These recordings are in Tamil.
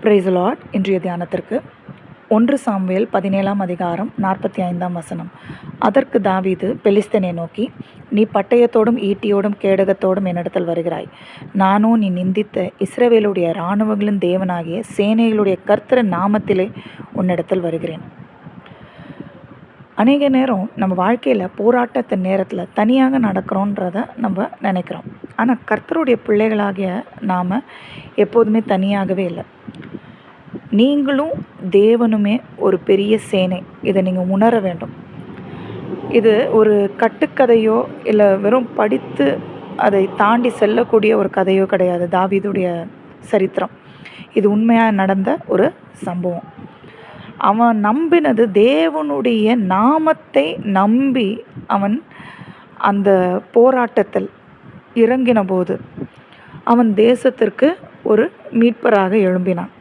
Price Lord. இன்றைய தியானத்திற்கு 1 சாமுவேல் 17ஆம் அதிகாரம் 45ஆம் வசனம். அதற்கு தாவீது பெலிஸ்தனை நோக்கி, நீ பட்டயத்தோடும் ஈட்டியோடும் கேடகத்தோடும் என்னிடத்தில் வருகிறாய். நானோ நீ நிந்தித்த இஸ்ரவேலுடைய இராணுவங்களின் தேவனாகிய சேனைகளுடைய கர்த்தர் நாமத்திலே உன்னிடத்தில் வருகிறேன். அநேக நேரம் நம்ம வாழ்க்கையில் போராட்டத்தின் நேரத்தில் தனியாக நடக்கிறோன்றத நம்ம நினைக்கிறோம். ஆனால் கர்த்தருடைய பிள்ளைகளாகிய நாம் எப்போதுமே தனியாகவே இல்லை. நீங்களும் தேவனுமே ஒரு பெரிய சேனை. இதை நீங்கள் உணர வேண்டும். இது ஒரு கட்டுக்கதையோ இல்லை வெறும் படித்து அதை தாண்டி செல்லக்கூடிய ஒரு கதையோ கிடையாது. தாவீதுடைய சரித்திரம் இது உண்மையாக நடந்த ஒரு சம்பவம். அவன் நம்பினது தேவனுடைய நாமத்தை நம்பி அவன் அந்த போராட்டத்தில் இறங்கின போது அவன் தேசத்திற்கு ஒரு மீட்பராக எழும்பினான்.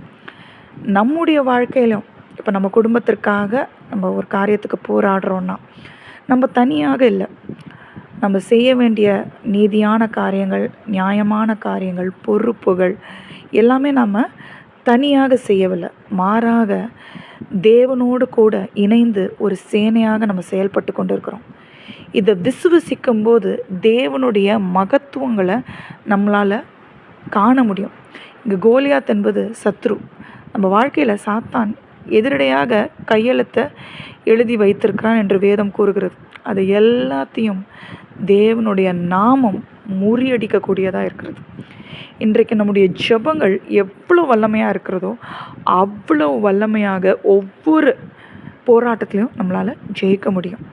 நம்முடைய வாழ்க்கையிலும் இப்போ நம்ம குடும்பத்திற்காக நம்ம ஒரு காரியத்துக்கு போராடுறோன்னா நம்ம தனியாக இல்லை. நம்ம செய்ய வேண்டிய நீதியான காரியங்கள், நியாயமான காரியங்கள், பொறுப்புகள் எல்லாமே நம்ம தனியாக செய்யவில்லை. மாறாக தேவனோடு கூட இணைந்து ஒரு சேனையாக நம்ம செயல்பட்டு கொண்டு இருக்கிறோம். இதை விசுவசிக்கும் போது தேவனுடைய மகத்துவங்களை நம்மளால் காண முடியும். இங்கே கோலியாத் என்பது சத்ரு. நம்ம வாழ்க்கையில் சாத்தான் எதிரடையாக கையெழுத்தை எழுதி வைத்திருக்கிறான் என்று வேதம் கூறுகிறது. அது எல்லாத்தையும் தேவனுடைய நாமம் முறியடிக்கக்கூடியதாக இருக்கிறது. இன்றைக்கு நம்முடைய ஜெபங்கள் எவ்வளோ வல்லமையாக இருக்கிறதோ அவ்வளோ வல்லமையாக ஒவ்வொரு போராட்டத்திலையும் நம்மளால் ஜெயிக்க முடியும்.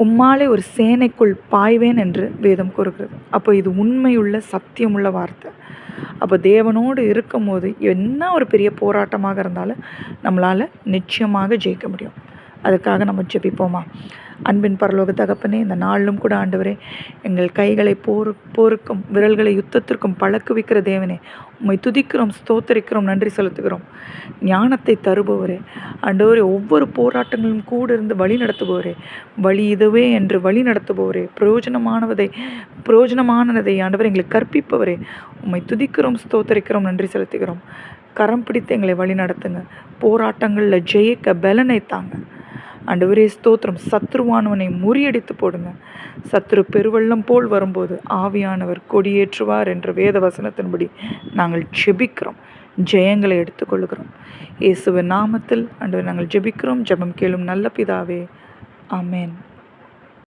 உம்மாலே ஒரு சேனைக்குள் பாய்வேன் என்று வேதம் கூறுகிறது. அப்போ இது உண்மையுள்ள சத்தியமுள்ள வார்த்தை. அப்போ தேவனோடு இருக்கும்போது என்ன ஒரு பெரிய போராட்டமாக இருந்தாலும் நம்மளால் நிச்சயமாக ஜெயிக்க முடியும். அதுக்காக நம்ம ஜெபிப்போமா? அன்பின் பரலோக தகப்பனே, இந்த நாளிலும் கூட ஆண்டவரே, எங்கள் கைகளை போருக்கும் விரல்களை யுத்தத்திற்கும் பழக்குவிக்கிற தேவனே, உம்மை துதிக்கிறோம், ஸ்தோத்தரிக்கிறோம், நன்றி செலுத்துகிறோம். ஞானத்தை தருபவரே ஆண்டவரே, ஒவ்வொரு போராட்டங்களும் கூட இருந்து வழி நடத்துபவரே, வழி இதுவே என்று வழி நடத்துபவரே, பிரயோஜனமானதை ஆண்டவர் எங்களுக்கு கற்பிப்பவரே, உம்மை துதிக்கிறோம், ஸ்தோத்தரிக்கிறோம், நன்றி செலுத்துகிறோம். கரம் பிடித்து எங்களை வழி நடத்துங்க. போராட்டங்களில் ஜெயிக்க பலனை தாங்க ஆண்டவரே. ஸ்தோத்திரம். சத்ருவானவனை முறியடித்து போடுங்க. சத்ரு பெருவெள்ளம் போல் வரும்போது ஆவியானவர் கொடியேற்றுவார் என்ற வேத வசனத்தின்படி நாங்கள் ஜெபிக்கிறோம். ஜெயங்களை எடுத்துக்கொள்கிறோம். இயேசுவின் நாமத்தில் ஆண்டவர் நாங்கள் ஜெபிக்கிறோம். ஜெபம் கேளும் நல்ல பிதாவே. ஆமென்.